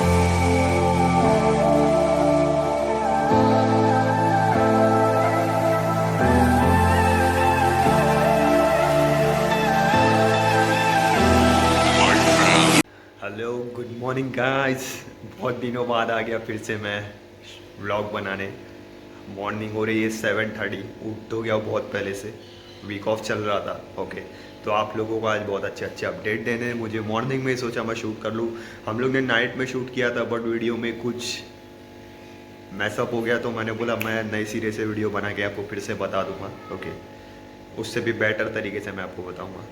Hello good morning guys. बहुत दिनों बाद आ गया फिर से मैं व्लॉग बनाने। मॉर्निंग हो रही है 7:30। उठ तो गया बहुत पहले से, वीक ऑफ चल रहा था। ओके, तो आप लोगों को आज बहुत अच्छे अच्छे अपडेट देने हैं मुझे। मॉर्निंग में ही सोचा मैं शूट कर लूँ। हम लोग ने नाइट में शूट किया था बट वीडियो में कुछ मैसअप हो गया, तो मैंने बोला मैं नई सिरे से वीडियो बना के आपको फिर से बता दूंगा। ओके, उससे भी बेटर तरीके से मैं आपको बताऊंगा।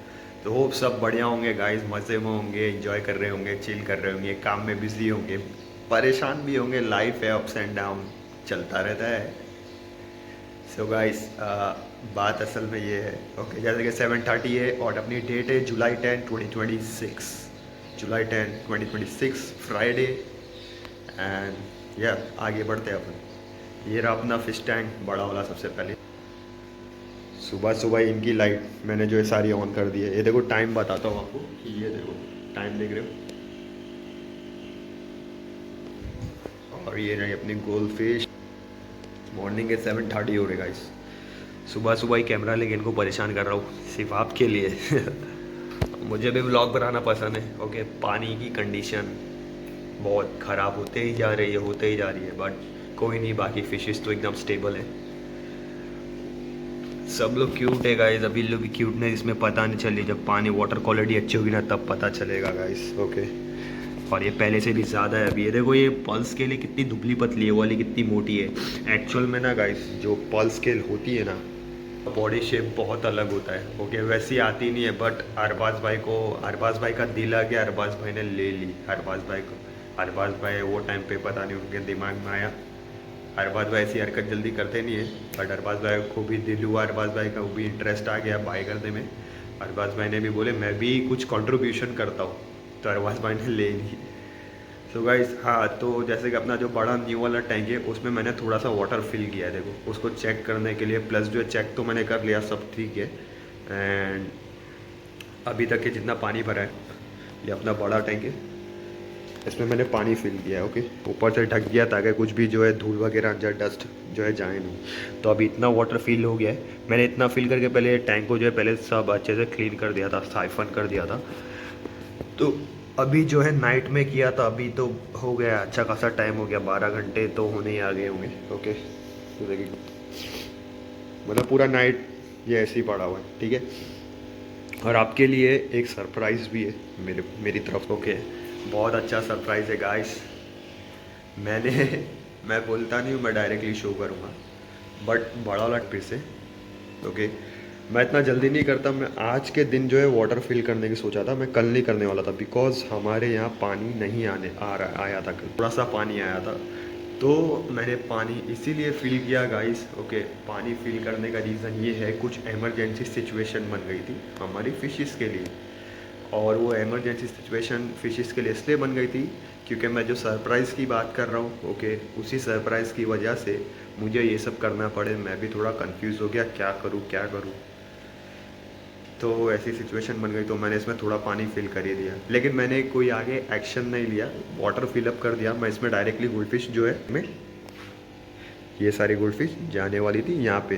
तो होप सब बढ़िया होंगे गाइस, मज़े में होंगे, एंजॉय कर रहे होंगे, चिल कर रहे होंगे, काम में बिजी होंगे, परेशान भी होंगे। लाइफ है, अप्स एंड डाउन चलता रहता है। सो गाइस, बात असल में ये है। ओके, जैसे कि 7:30 है और अपनी डेट है जुलाई 10, 2026। जुलाई 10, 2026 फ्राइडे। एंड या आगे बढ़ते हैं अपन। ये रहा अपना फिश टैंक बड़ा वाला। सबसे पहले सुबह सुबह इनकी लाइट मैंने जो है सारी ऑन कर दी है। ये देखो, टाइम बताता हूँ आपको कि ये देखो टाइम देख रहे हो। और ये रही अपनी गोल्ड फिश। मॉर्निंग के 7:30 हो रहे गाइस। सुबह सुबह ही कैमरा लेके इनको परेशान कर रहा हूँ सिर्फ आपके लिए। मुझे भी व्लॉग बनाना पसंद है। ओके, पानी की कंडीशन बहुत ख़राब होते ही जा रही है, होते ही जा रही है, बट कोई नहीं, बाकी फिशेस तो एकदम स्टेबल है। सब लोग क्यूट है गाइस। अभी लोग क्यूटनेस इसमें पता नहीं चली, जब पानी वाटर क्वालिटी अच्छी होगी ना तब पता चलेगा गाइस। ओके, और ये पहले से भी ज़्यादा है। अभी ये देखो, ये पल्स स्केल कितनी दुबली पतली है, वो वाली कितनी मोटी है। एक्चुअल में ना गाइस, जो पल्स स्केल होती है ना, बॉडी शेप बहुत अलग होता है। ओके, वैसी आती नहीं है, बट अरबाज भाई का दिल आ गया, अरबाज भाई ने ले ली। अरबाज भाई वो टाइम पे पता नहीं उनके दिमाग में आया। अरबाज भाई ऐसी हरकत जल्दी करते नहीं है, बट अरबाज भाई को भी दिल हुआ, अरबाज भाई का वो भी इंटरेस्ट आ गया बाई करने में। अरबाज भाई ने भी बोले मैं भी कुछ कंट्रीब्यूशन करता हूँ, तो अरबाज भाई ने ले ली। सो गाइस, हाँ, तो जैसे कि अपना जो बड़ा न्यू वाला टैंक है उसमें मैंने थोड़ा सा वाटर फिल किया है। देखो, उसको चेक करने के लिए, प्लस जो चेक तो मैंने कर लिया, सब ठीक है। एंड अभी तक के जितना पानी भरा है, ये अपना बड़ा टैंक है, इसमें मैंने पानी फिल किया है। ओके, ऊपर से ढक दिया ताकि कुछ भी जो है धूल वगैरह अंदर डस्ट जो है जाए नहीं। तो अभी इतना वाटर फिल हो गया है। मैंने इतना फिल करके पहले टैंक को जो है पहले सब अच्छे से क्लीन कर दिया था, साइफन कर दिया था। तो अभी जो है नाइट में किया था, अभी तो हो गया अच्छा खासा टाइम हो गया, 12 घंटे तो होने ही आ गए होंगे। ओके, तो देखिए मतलब पूरा नाइट ये ऐसे ही पड़ा हुआ है। ठीक है, और आपके लिए एक सरप्राइज़ भी है मेरी तरफ। ओके, बहुत अच्छा सरप्राइज़ है गाइस। मैं बोलता नहीं हूँ, मैं डायरेक्टली शो करूँगा, बट बड़ा वाला फिर से। ओके, मैं इतना जल्दी नहीं करता। मैं आज के दिन जो है वाटर फिल करने की सोचा था, मैं कल नहीं करने वाला था, बिकॉज हमारे यहाँ पानी नहीं आया था। कल थोड़ा सा पानी आया था, तो मैंने पानी इसीलिए फिल किया गाइस। ओके, पानी फिल करने का रीज़न ये है, कुछ इमरजेंसी सिचुएशन बन गई थी हमारी फिशेस के लिए। और वो इमरजेंसी सिचुएशन फिशेस के लिए इसलिए बन गई थी क्योंकि मैं जो सरप्राइज़ की बात कर रहा हूँ, ओके, उसी सरप्राइज़ की वजह से मुझे ये सब करना पड़े। मैं भी थोड़ा कंफ्यूज हो गया, क्या करूँ क्या करूँ। तो ऐसी सिचुएशन बन गई, तो मैंने इसमें थोड़ा पानी फिल कर ही दिया, लेकिन मैंने कोई आगे एक्शन नहीं लिया। वाटर फिलअप कर दिया मैं इसमें डायरेक्टली। गोल्डफिश जो है मैं, ये सारी गोल्डफिश जाने वाली थी यहाँ पे,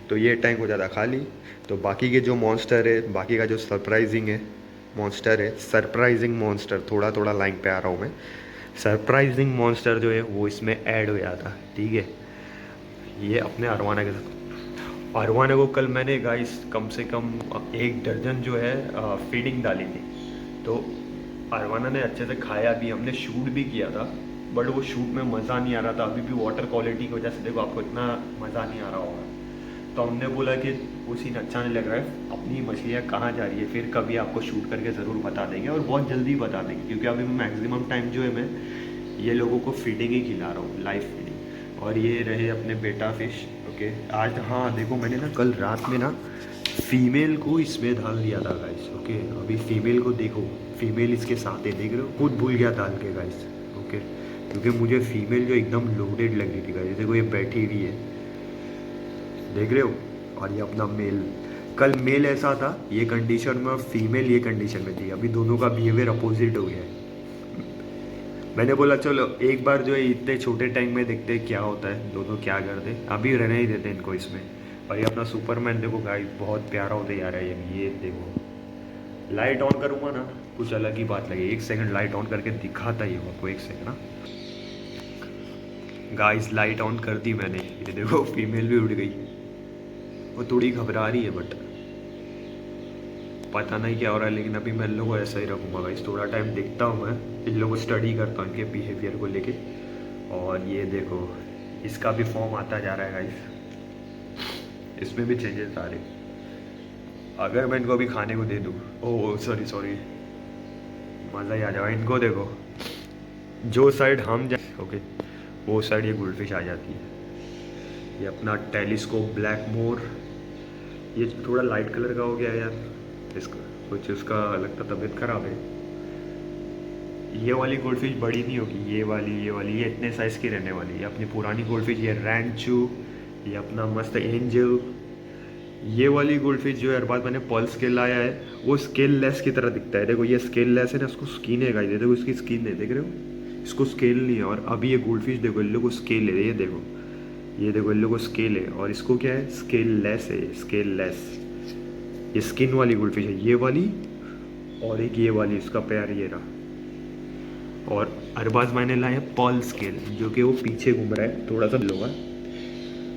तो ये टैंक हो जाता खाली। तो बाकी के जो मॉन्स्टर है, बाकी का जो सरप्राइजिंग है मॉन्स्टर है, सरप्राइजिंग मॉन्स्टर, थोड़ा थोड़ा लाइन पे आ रहा हूँ मैं। सरप्राइजिंग मॉन्स्टर जो है वो इसमें ऐड हो जाता। ठीक है, ये अपने अरवाना के साथ। अरवाना को कल मैंने गाइस कम से कम 1 दर्जन जो है फीडिंग डाली थी। तो अरवाना ने अच्छे से खाया भी, हमने शूट भी किया था, बट वो शूट में मज़ा नहीं आ रहा था। अभी भी वाटर क्वालिटी की वजह से देखो आपको इतना मज़ा नहीं आ रहा होगा। तो हमने बोला कि वो सीन अच्छा नहीं लग रहा है, अपनी मछलियाँ कहाँ जा रही है, फिर कभी आपको शूट करके ज़रूर बता देंगे, और बहुत जल्दी बता देंगे, क्योंकि अभी मैक्सिमम टाइम जो है मैं ये लोगों को फीडिंग ही खिला रहा हूँ, लाइव फीडिंग। और ये रहे अपने बेटा फिश। ओके, आज हाँ देखो, मैंने ना कल रात में ना फीमेल को इसमें डाल दिया था गाइस। ओके, अभी फीमेल को देखो, फीमेल इसके साथ है, देख रहे हो, खुद भूल गया डाल के गाइस। ओके, क्योंकि मुझे फीमेल जो एकदम लोडेड लग रही थी गाइस। देखो ये बैठी हुई है, देख रहे हो, और ये अपना मेल। कल मेल ऐसा था ये कंडीशन में, और फीमेल ये कंडीशन में थी। अभी दोनों का बिहेवियर अपोजिट हो गया है। मैंने बोला चलो एक बार जो है इतने छोटे टैंक में देखते हैं क्या होता है, दोनों क्या करते, अभी रहने ही देते इनको इसमें। और ये अपना सुपरमैन देखो गाइस, बहुत प्यारा होता जा रहा है ये देखो। लाइट ऑन करूँगा ना कुछ अलग ही बात लगी। 1 सेकंड लाइट ऑन करके दिखाता ही हूँ आपको, 1 सेकंड ना गाइस। लाइट ऑन कर दी मैंने, ये देखो फीमेल भी उड़ गई। वो थोड़ी घबरा रही है बट पता नहीं क्या हो रहा है, लेकिन अभी मैं इन लोगों को ऐसा ही रखूँगा गाइस। थोड़ा टाइम देखता हूँ मैं, इन लोगों को स्टडी करता हूँ इनके बिहेवियर को लेके। और ये देखो इसका भी फॉर्म आता जा रहा है गाइस, इसमें भी चेंजेस आ रहे। अगर मैं इनको अभी खाने को दे दूँ, ओह सॉरी सॉरी, मज़ा ही आ जाएगा। इनको देखो जो साइड हम जाए ओके, वो साइड ये गोल्डफिश आ जाती है। ये अपना टेलीस्कोप ब्लैक मोर, ये थोड़ा लाइट कलर का हो गया यार, इसका कुछ उसका लगता तबीयत खराब है। ये वाली गोल्डफिश बड़ी नहीं होगी, ये इतने साइज़ की रहने वाली है। अपनी पुरानी गोल्डफिश ये रैंचू, ये अपना मस्त एंजल। ये वाली गोल्डफिश जो है हर बात मैंने पर्ल स्केल लाया है, वो स्केल लेस की तरह दिखता है। देखो ये स्केल लेस है ना, उसको स्किन है गाइस, देखो इसकी स्किन है, देख रहे हो, इसको स्केल नहीं है। और अभी ये गोल्डफिश देखो इन लोगों को स्केल है, ये देखो, ये देखो इन लोगों को स्केल है, और इसको क्या है, स्केल लेस है, स्केल लेस। ये स्किन वाली गोल्डफिश है ये वाली, और एक ये वाली, इसका पैर ये रहा। और अरबाज मैंने लाया पर्ल स्केल, जो कि वो पीछे घूम रहा है, थोड़ा सा लोगा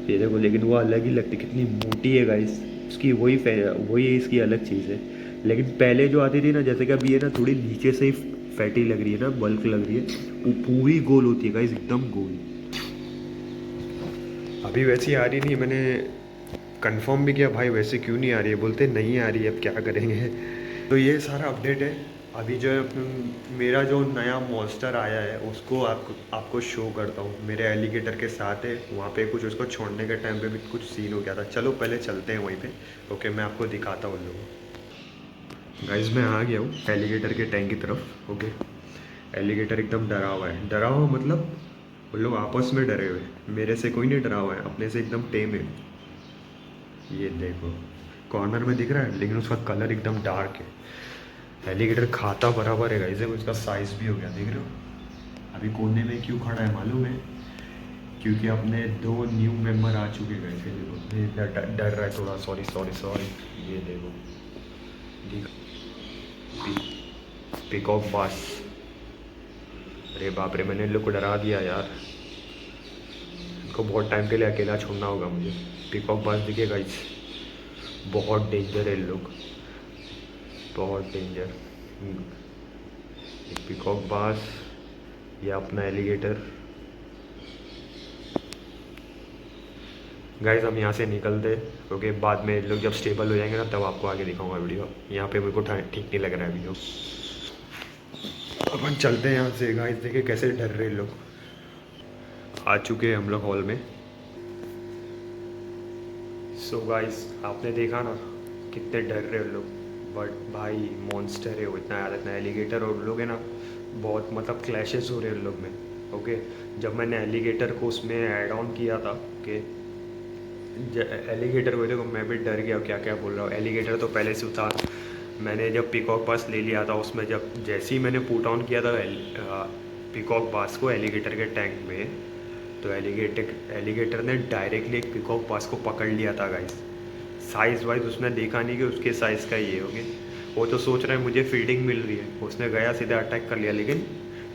ये देखो, लेकिन वो अलग ही लगती, कितनी मोटी है गाइस, उसकी वही इसकी अलग चीज़ है। लेकिन पहले जो आती थी ना, जैसे कि अभी ये ना थोड़ी नीचे से ही फैटी लग रही है ना, बल्क लग रही है, वो पूरी गोल होती है गाइस, एकदम गोल। अभी वैसी आ रही नहीं, मैंने कंफर्म भी किया भाई वैसे क्यों नहीं आ रही है, बोलते नहीं आ रही है, अब क्या करेंगे। तो ये सारा अपडेट है। अभी जो है मेरा जो नया मॉन्स्टर आया है उसको आपको शो करता हूँ। मेरे एलिगेटर के साथ है, वहाँ पे कुछ उसको छोड़ने के टाइम पे भी कुछ सीन हो गया था। चलो पहले चलते हैं वहीं पे, ओके मैं आपको दिखाता हूँ उन लोगों। गाइस मैं आ गया हूँ एलिगेटर के टैंक की तरफ, ओके। एलिगेटर एकदम डरा हुआ है, डरा हुआ मतलब वो लोग आपस में डरे हुए, मेरे से कोई नहीं डरा हुआ है, अपने से एकदम टेम है। ये देखो कॉर्नर में दिख रहा है, लेकिन उसका कलर एकदम डार्क है। एलिगेटर खाता बराबर है गाइस, उसका साइज़ भी हो गया, देख रहे हो। अभी कोने में क्यों खड़ा है मालूम है, क्योंकि अपने 2 न्यू मेंबर आ चुके गए थे। देखो ये डर रहा है थोड़ा, सॉरी सॉरी सॉरी। ये देखो पिकॉक बास, अरे बाप रे, मैंने इन लोग को डरा दिया यार, इनको बहुत टाइम के लिए अकेला छोड़ना होगा मुझे। पिकॉक बास दिखे गाइस, बहुत डेंजर है इन लोग, बहुत डेंजर। पिकॉक बास, ये अपना एलिगेटर। गाइस हम यहाँ से निकलते क्योंकि बाद में लोग जब स्टेबल हो जाएंगे ना तब आपको आगे दिखाऊंगा वीडियो। यहाँ पे मेरे को ठीक नहीं लग रहा है वीडियो। अपन चलते हैं यहाँ से। गाइस देखिए कैसे डर रहे लोग। आ चुके हैं हम लोग हॉल में। सो गाइस आपने देखा ना कितने डर रहे लोग, बट भाई मॉन्स्टर है वो, इतना एलिगेटर और लोग है ना, बहुत मतलब क्लैशेस हो रहे हैं लोग में, ओके। जब मैंने एलिगेटर को उसमें ऐड ऑन किया था, ओके, एलिगेटर को देखो मैं भी डर गया, क्या क्या बोल रहा हूँ। एलिगेटर तो पहले से था, मैंने जब पिकॉक बास ले लिया था उसमें, जब जैसे ही मैंने पुट ऑन किया था पिकॉक बास को एलिगेटर के टैंक में, तो एलिगेटर ने डायरेक्टली एक पिकॉक बास को पकड़ लिया था गाइस। साइज़ वाइज उसने देखा नहीं कि उसके साइज़ का ये होगी, वो तो सोच रहा है मुझे फीडिंग मिल रही है, उसने गया सीधा अटैक कर लिया। लेकिन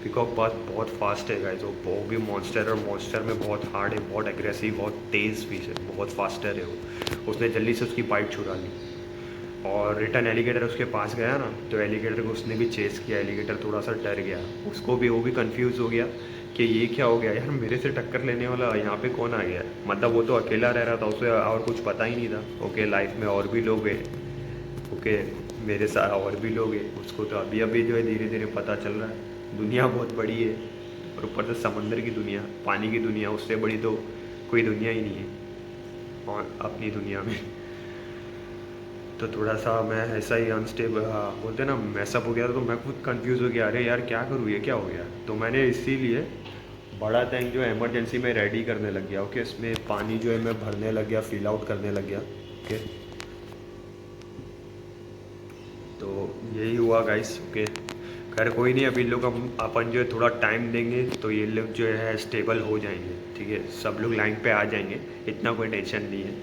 पिकॉक बास बहुत फास्ट है गाइस, वो भी मॉन्स्टर, और मॉन्स्टर में बहुत हार्ड है, बहुत एग्रेसिव, बहुत तेज़ फिश है, बहुत फास्टर है वो। उसने जल्दी से उसकी बाइट छुड़ा ली, और रिटर्न एलिगेटर उसके पास गया ना, तो एलिगेटर को उसने भी चेस किया। एलिगेटर थोड़ा सा डर गया, उसको भी, वो भी कंफ्यूज हो गया कि ये क्या हो गया यार, मेरे से टक्कर लेने वाला यहाँ पे कौन आ गया। मतलब वो तो अकेला रह रहा था, उसे और कुछ पता ही नहीं था, ओके। लाइफ में और भी लोग हैं, ओके, मेरे साथ और भी लोग हैं, उसको तो अभी अभी जो है धीरे धीरे पता चल रहा है। दुनिया बहुत बड़ी है, और ऊपर से समंदर की दुनिया, पानी की दुनिया, उससे बड़ी तो कोई दुनिया ही नहीं है और अपनी दुनिया में। तो थोड़ा सा मैं ऐसा ही अनस्टेबल, बोलते ना, मैसअप हो गया था। तो मैं खुद कंफ्यूज हो गया, अरे यार क्या करूँ, ये क्या हो गया। तो मैंने इसीलिए बड़ा टैंक जो है इमरजेंसी में रेडी करने लग गया, ओके। इसमें पानी जो है मैं भरने लग गया, फिल आउट करने लग गया, ओके। तो यही हुआ गाइस, ओके। खैर कोई नहीं, अभी लोग हम अपन जो है थोड़ा टाइम देंगे तो ये लोग जो है स्टेबल हो जाएंगे, ठीक है, सब लोग लाइन पे आ जाएंगे, इतना कोई टेंशन नहीं है।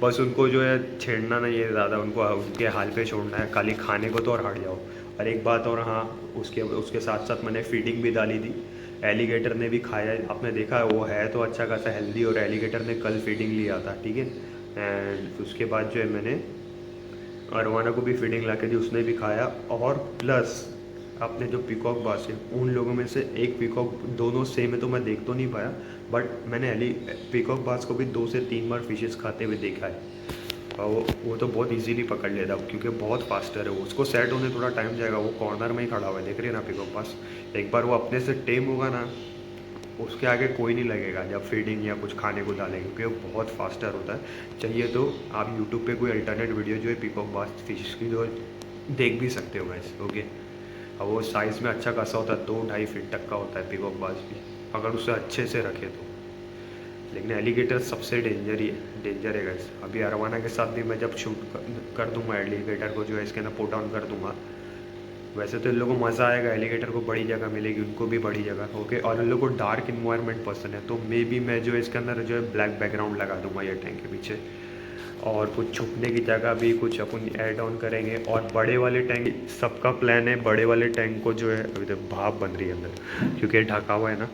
बस उनको जो है छेड़ना नहीं है ज़्यादा, उनको उनके हाल पे छोड़ना है, खाली खाने को तो और हट जाओ। और एक बात और, हाँ, उसके उसके साथ साथ मैंने फीडिंग भी डाली थी। एलिगेटर ने भी खाया, आपने देखा है, वो है तो अच्छा खासा हेल्दी, और एलिगेटर ने कल फीडिंग लिया था, ठीक है। एंड उसके बाद जो है मैंने अरवाना को भी फीडिंग ला के दी, उसने भी खाया। और प्लस अपने जो पीकॉक बास है, उन लोगों में से एक पीकॉक, दोनों सेम है तो मैं देख तो नहीं पाया, बट मैंने पीकॉक बास को भी 2 से 3 बार फिशेस खाते हुए देखा है। और वो तो बहुत इजीली पकड़ लेता है, क्योंकि बहुत फास्टर है वो, उसको सेट होने थोड़ा टाइम जाएगा। वो कॉर्नर में ही खड़ा हुआ है, देख रहे हैं ना पीकॉक बास। एक बार वो अपने से टेम होगा ना, उसके आगे कोई नहीं लगेगा जब फीडिंग या कुछ खाने को डालेंगे, क्योंकि वो बहुत फास्टर होता है। चाहिए तो आप यूट्यूब पे कोई अल्टरनेट वीडियो जो है पीकॉक बास फिश की जो देख भी सकते हो गाइस, ओके। और वो साइज़ में अच्छा खासा होता है, 2-2.5 फीट तक का होता है पीकॉक बास भी, अगर उसे अच्छे से रखे तो। लेकिन एलिगेटर सबसे डेंजर है गाइस। अभी अरवाना के साथ भी मैं जब शूट कर दूंगा एलिगेटर को, जो है इसके अंदर पुट ऑन कर दूंगा। वैसे तो इन लोगों को मज़ा आएगा, एलिगेटर को बड़ी जगह मिलेगी, उनको भी बड़ी जगह, ओके। और इन लोगों को डार्क इन्वायरमेंट पसंद है, तो मे बी मैं जो है इसके अंदर जो है ब्लैक बैकग्राउंड लगा दूंगा ये टैंक के पीछे। और कुछ छुपने की जगह भी कुछ अपन ऐड ऑन करेंगे। और बड़े वाले टैंक, सबका प्लान है बड़े वाले टैंक को जो है, अभी तो भाप बन रही है अंदर क्योंकि ढका हुआ है ना,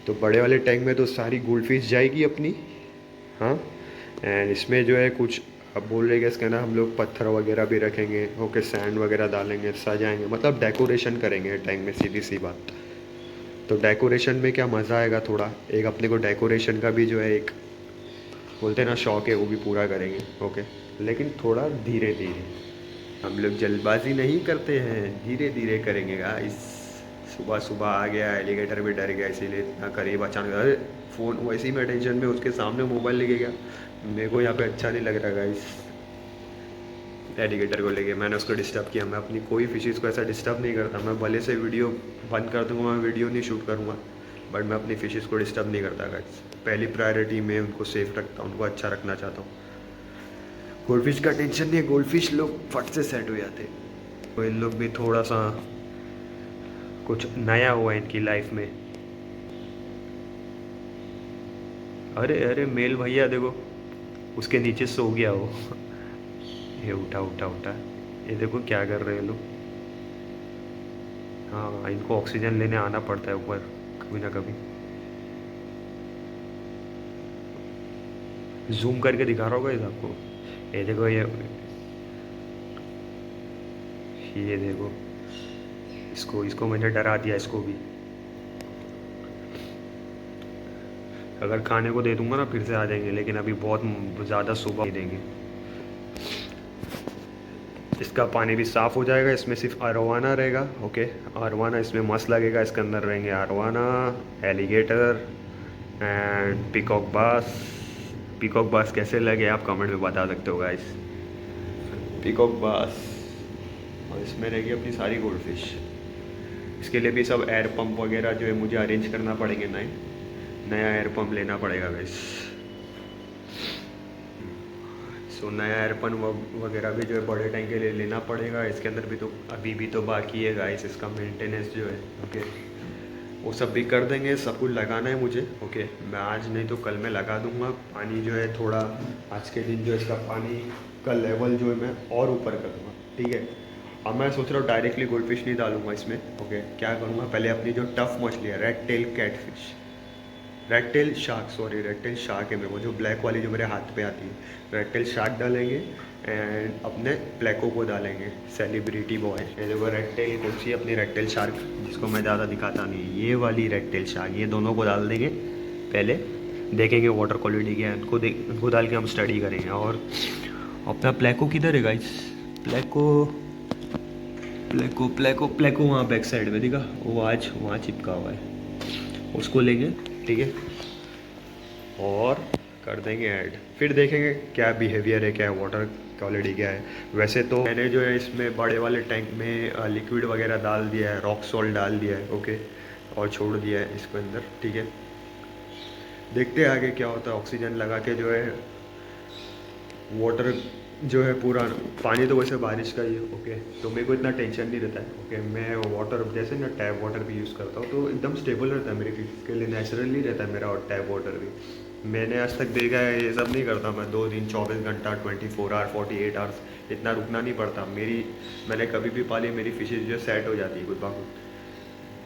तो बड़े वाले टैंक में तो सारी गोल्ड फिश जाएगी अपनी, हाँ। एंड इसमें जो है कुछ, अब बोल रहे हैं कि इसके अंदर हम लोग पत्थर वगैरह भी रखेंगे, ओके, सैंड वगैरह डालेंगे, सजाएंगे, मतलब डेकोरेशन करेंगे टैंक में, सीधी सी बात। तो डेकोरेशन में क्या मज़ा आएगा, थोड़ा एक अपने को डेकोरेशन का भी जो है एक बोलते हैं ना शौक है, वो भी पूरा करेंगे, ओके। लेकिन थोड़ा धीरे धीरे, हम लोग जल्दबाजी नहीं करते हैं, धीरे धीरे करेंगे गाइस। सुबह सुबह आ गया, एलिगेटर भी डर गया, इसीलिए इतना करीब अचानक, अरे फ़ोन वैसे ही मैं टेंशन में उसके सामने मोबाइल लेके गया। मेरे को यहाँ पे अच्छा नहीं लग रहा गाइस, एलिगेटर को लेके मैंने उसको डिस्टर्ब किया। मैं अपनी कोई फिशेज़ को ऐसा डिस्टर्ब नहीं करता, मैं भले से वीडियो बंद कर दूँगा, मैं वीडियो नहीं शूट करूँगा, बट मैं अपनी फिशेज़ को डिस्टर्ब नहीं करता गाइस। पहली प्रायोरिटी में उनको सेफ रखता हूँ, उनको अच्छा रखना चाहता हूँ। गोल्डफिश का टेंशन नहीं है, गोल्डफिश लोग फट से सेट हो जाते, तो इन लोग भी थोड़ा सा कुछ नया हुआ है इनकी लाइफ में। अरे अरे मेल भैया देखो, उसके नीचे सो गया वो। ये उठा उठा उठा, ये देखो क्या कर रहे हैं लोग। हाँ, इनको ऑक्सीजन लेने आना पड़ता है ऊपर कभी ना कभी। जूम करके दिखा रहा होगा इस आपको, ये देखो, ये देखो, इसको इसको मैंने डरा दिया, इसको भी। अगर खाने को दे दूंगा ना फिर से आ जाएंगे, लेकिन अभी बहुत ज़्यादा सुबह नहीं देंगे। इसका पानी भी साफ़ हो जाएगा, इसमें सिर्फ अरवाना रहेगा, ओके। अरवाना इसमें मस्त लगेगा, इसके अंदर रहेंगे अरवाना, एलिगेटर एंड पीकॉक बास। पीकॉक बास कैसे लगे आप कमेंट में बता सकते हो गाइस, पीकॉक बास। और इसमें रहेगी अपनी सारी गोल्ड फिश। इसके लिए भी सब एयर पंप वगैरह जो है मुझे अरेंज करना पड़ेंगे, नया एयर पंप लेना पड़ेगा गाइस। सो नया एयर पंप वगैरह भी जो है बड़े टैंक के लिए लेना पड़ेगा। इसके अंदर भी तो अभी भी तो बाकी है गाइस, इसका मेंटेनेंस जो है, ओके, वो सब भी कर देंगे। सब कुछ लगाना है मुझे, ओके। मैं आज नहीं तो कल मैं लगा दूंगा। पानी जो है थोड़ा आज के दिन जो इसका पानी का लेवल जो है मैं और ऊपर कर दूँगा, ठीक है। अब मैं सोच रहा हूँ डायरेक्टली गोल्ड फिश नहीं डालूंगा इसमें, ओके। क्या करूँगा, पहले अपनी जो टफ मछली है, red tail catfish, red tail shark, sorry red tail shark है मेरे को, जो ब्लैक वाली जो मेरे हाथ पे आती है, रेड टेल शार्क डालेंगे। एंड अपने प्लेको को डालेंगे, सेलिब्रिटी बॉय। ये देखो रेड टेल कौन सी, अपनी रेड टेल शार्क, जिसको मैं ज़्यादा दिखाता नहीं, ये वाली रेड टेल शार्क, ये दोनों को डाल देंगे। पहले देखेंगे वाटर क्वालिटी क्या है, उनको डाल के हम स्टडी करेंगे। और अपना प्लेको किधर है गाइस, प्लेको प्लेको प्लेको प्लेको वहाँ बैक साइड में दिखा, वो आज वहाँ चिपका हुआ है, उसको लेंगे, ठीक है। और कर देंगे ऐड, फिर देखेंगे क्या बिहेवियर है, क्या है वाटर क्वालिटी क्या है। वैसे तो मैंने जो है इसमें बड़े वाले टैंक में लिक्विड वगैरह डाल दिया है, रॉक सॉल्ट डाल दिया है, ओके, और छोड़ दिया है इसके अंदर, ठीक है। देखते हैं आगे क्या होता है। ऑक्सीजन लगा के जो है वाटर जो है पूरा पानी तो वैसे बारिश का ही है। ओके, तो मेरे को इतना टेंशन नहीं रहता है। ओके, मैं वाटर जैसे ना टैप वाटर भी यूज़ करता हूँ तो एकदम स्टेबल रहता है मेरे के लिए, नेचुरली रहता है मेरा और टैप वाटर भी। मैंने आज तक देखा है ये सब नहीं करता मैं, 2 दिन 24 घंटा 24 आवर 48 आवर्स इतना रुकना नहीं पड़ता मेरी। मैंने कभी भी पाली, मेरी फिशेज जो सेट हो जाती है खुद ब खुद।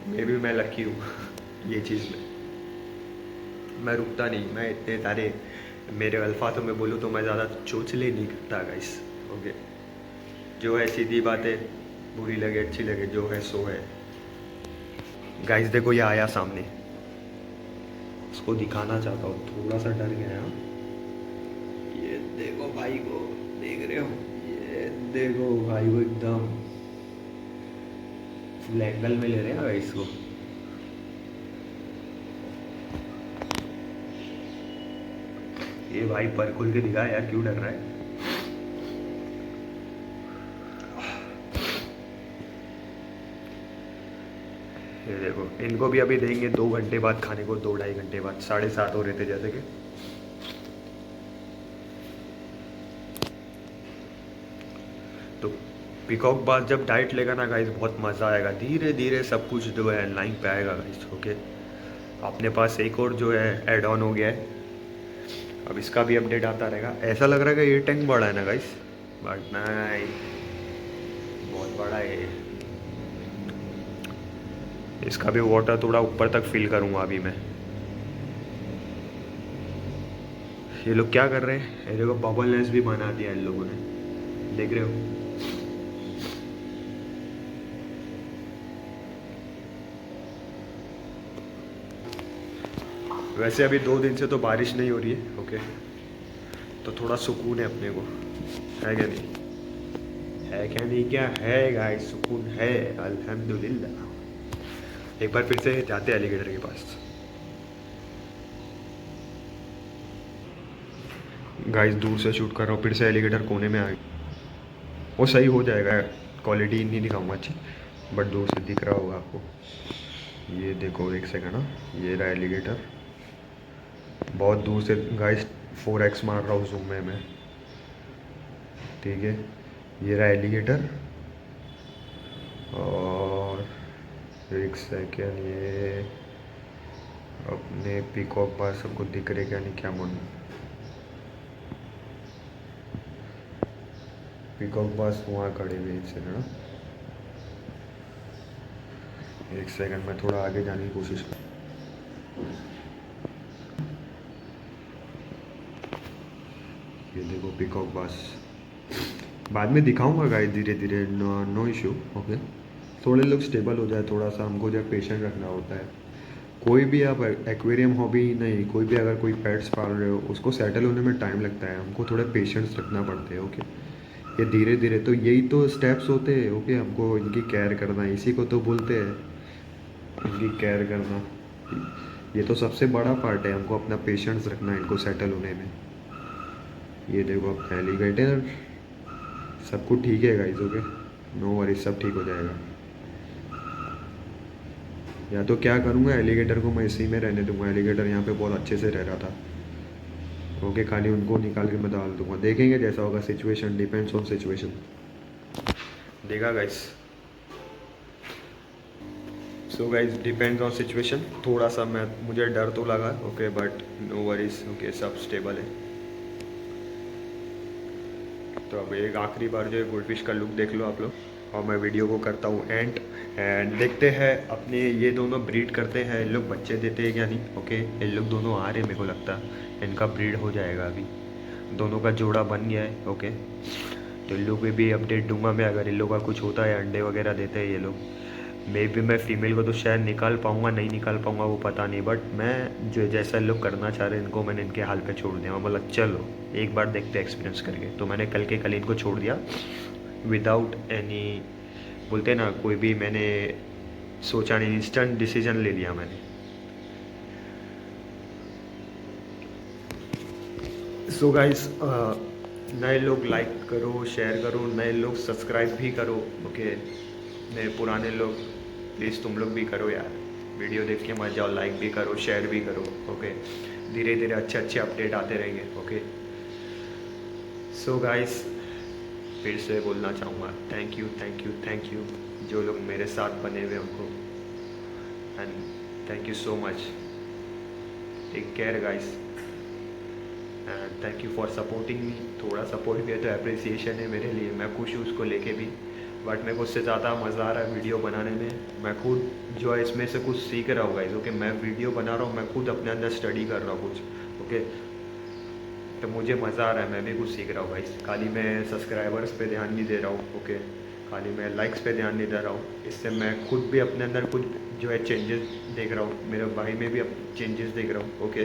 मैं भी मैं लकी हूँ ये चीज़ में, मैं रुकता नहीं। मैं इतने सारे मेरे अल्फाजों में बोलूँ तो मैं ज़्यादा चोचले नहीं करता गाइस। ओके, जो है सीधी बातें, बुरी लगे अच्छी लगे, जो है सो है। गाइस देखो ये आया सामने, उसको दिखाना चाहता हूँ, थोड़ा सा डर गया हूँ। ये देखो भाई को, देख रहे हो? ये देखो भाई को एकदम फुल एंगल में ले रहे हैं गाइस को। ये भाई पर खुल के दिखा यार, क्यों डर रहा है? ये देखो, इनको भी अभी देंगे 2 घंटे बाद खाने को, 2 ढाई घंटे बाद, 7:30 हो रहे थे जैसे कि। तो पीकॉक बाद जब डाइट लेगा ना गाइस, बहुत मज़ा आएगा। धीरे धीरे सब कुछ जो है लाइन पे आएगा गाइस। ओके, अपने पास एक और जो है एड ऑन हो गया है, अब इसका भी अपडेट आता रहेगा। ऐसा लग रहा है कि ये टैंक बड़ा है ना गाइस, बट नहीं, बहुत बड़ा है ये। इसका भी वाटर थोड़ा ऊपर तक फिल करूँगा अभी मैं। ये लोग क्या कर रहे हैं, ये देखो बबल नेस भी बना दिया इन लोगों ने, देख रहे हो? वैसे अभी 2 दिन से तो बारिश नहीं हो रही है। ओके, तो थोड़ा सुकून है अपने को, है क्या नहीं? है क्या नहीं? क्या है गाइस, सुकून है अल्हम्दुलिल्लाह। एक बार फिर से जाते हैं एलिगेटर के पास। गाइस दूर से शूट कर रहा हूँ, फिर से एलिगेटर कोने में आ गया। वो सही हो जाएगा, क्वालिटी नहीं दिखाऊंगा अच्छी, बट दूर से दिख रहा होगा आपको। ये देखो, एक सेकंड। हाँ, ये रहा एलिगेटर, बहुत दूर से गाइस, 4x मार रहा हूँ जूम में मैं, ठीक है? ये रहा एलिगेटर, और एक सेकेंड, ये अपने पीकॉक बार सबको दिख रहे क्या नहीं, क्या मन? पीकॉक बास वहाँ खड़े हुए एक सेकंड। एक सेकंड, मैं थोड़ा आगे जाने की कोशिश कर। ये देखो पीकॉक बास, बाद में दिखाऊंगा गाइस धीरे धीरे, नो इशू। ओके, थोड़े लोग स्टेबल हो जाए, थोड़ा सा हमको जो पेशेंट रखना होता है। कोई भी आप एक्वेरियम हॉबी नहीं, कोई भी अगर कोई पेट्स पाल रहे हो, उसको सेटल होने में टाइम लगता है, हमको थोड़े पेशेंस रखना पड़ते हैं। ओके, ये धीरे धीरे, तो यही तो स्टेप्स होते हैं। ओके, हमको इनकी केयर करना, इसी को तो बोलते हैं इनकी केयर करना। ये तो सबसे बड़ा पार्ट है, हमको अपना पेशेंस रखना है इनको सेटल होने में। ये देखो अपना एलिगेटर, सब कुछ ठीक है गाइस। ओके, नो वरी, सब ठीक हो जाएगा। या तो क्या करूँगा, एलिगेटर को मैं इसी में रहने दूंगा, एलिगेटर यहाँ पे बहुत अच्छे से रह रहा था। ओके, खाली उनको निकाल के मैं डाल दूंगा, देखेंगे जैसा होगा सिचुएशन, डिपेंड्स ऑन सिचुएशन। देखा guys? So guys, depends on situation. थोड़ा सा मुझे डर तो लगा, okay, but no worries. Okay, सब स्टेबल है। तो अब एक आखिरी बार जो है गोल्डफिश का लुक देख लो आप लोग, और मैं वीडियो को करता हूँ एंड देखते हैं अपने ये दोनों ब्रीड करते हैं, इन लोग बच्चे देते हैं क्या नहीं। ओके, इन लोग दोनों आ रहे हैं, मेरे को लगता है इनका ब्रीड हो जाएगा अभी, दोनों का जोड़ा बन गया है। ओके, तो इन लोग पे भी अपडेट दूंगा मैं, अगर इन लोग का कुछ होता है, अंडे वगैरह देते हैं ये लोग। मे भी मैं फीमेल को तो शायद निकाल पाऊँगा, नहीं निकाल पाऊँगा वो पता नहीं, बट मैं जो जैसा लोग करना चाह रहे हैं इनको मैंने इनके हाल पे छोड़ दिया। बोला चलो एक बार देखते एक्सपीरियंस करके, तो मैंने कल के कल इनको छोड़ दिया विदाउट एनी, बोलते ना, कोई भी मैंने सोचा नहीं, इंस्टेंट डिसीजन ले लिया मैंने। सो गाइस, नए लोग लाइक करो, शेयर करो, नए लोग सब्सक्राइब भी करो। ओके, नए पुराने लोग प्लीज़ तुम लोग भी करो यार, वीडियो देख के मत जाओ, लाइक भी करो, शेयर भी करो। ओके, धीरे धीरे अच्छे अच्छे अपडेट आते रहेंगे। ओके, सो गाइस, फिर से बोलना चाहूँगा thank you thank you thank you जो लोग मेरे साथ बने हुए उनको, and thank you so much. Take care guys and thank you for supporting me. थोड़ा सपोर्ट भी है तो अप्रिसिएशन है मेरे लिए, मैं खुश हूँ उसको लेके भी, बट मेरे को उससे ज़्यादा मज़ा आ रहा है वीडियो बनाने में। मैं खुद जो है इसमें से कुछ सीख रहा हूँ गाइस। ओके, मैं वीडियो बना रहा हूँ, मैं खुद अपने अंदर स्टडी कर रहा हूँ कुछ। ओके, तो मुझे मज़ा आ रहा है, मैं भी कुछ सीख रहा हूँ गाइस। खाली मैं सब्सक्राइबर्स पे ध्यान नहीं दे रहा हूँ। ओके, खाली मैं लाइक्स पे ध्यान नहीं दे रहा हूँ। इससे मैं खुद भी अपने अंदर कुछ जो है चेंजेस देख रहा हूँ, मेरे भाई में भी अब चेंजेस देख रहा हूँ। ओके,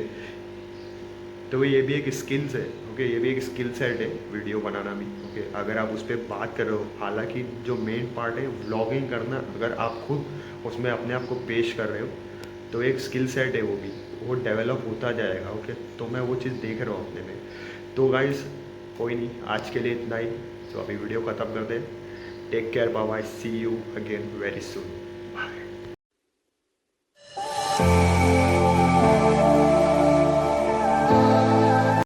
तो ये भी एक स्किल्स है। ओके, ये भी एक स्किल सेट है वीडियो बनाना भी। ओके, अगर आप उस पर बात कर रहे हो, हालांकि जो मेन पार्ट है व्लॉगिंग करना, अगर आप खुद उसमें अपने आप को पेश कर रहे हो तो एक स्किल सेट है, वो डेवलप होता जाएगा। ओके, तो मैं वो चीज़ देख रहा हूँ अपने में। तो गाइस कोई नहीं, आज के लिए इतना ही। तो अभी वीडियो ख़त्म कर दें। Take care, bye bye, see you again very soon, bye.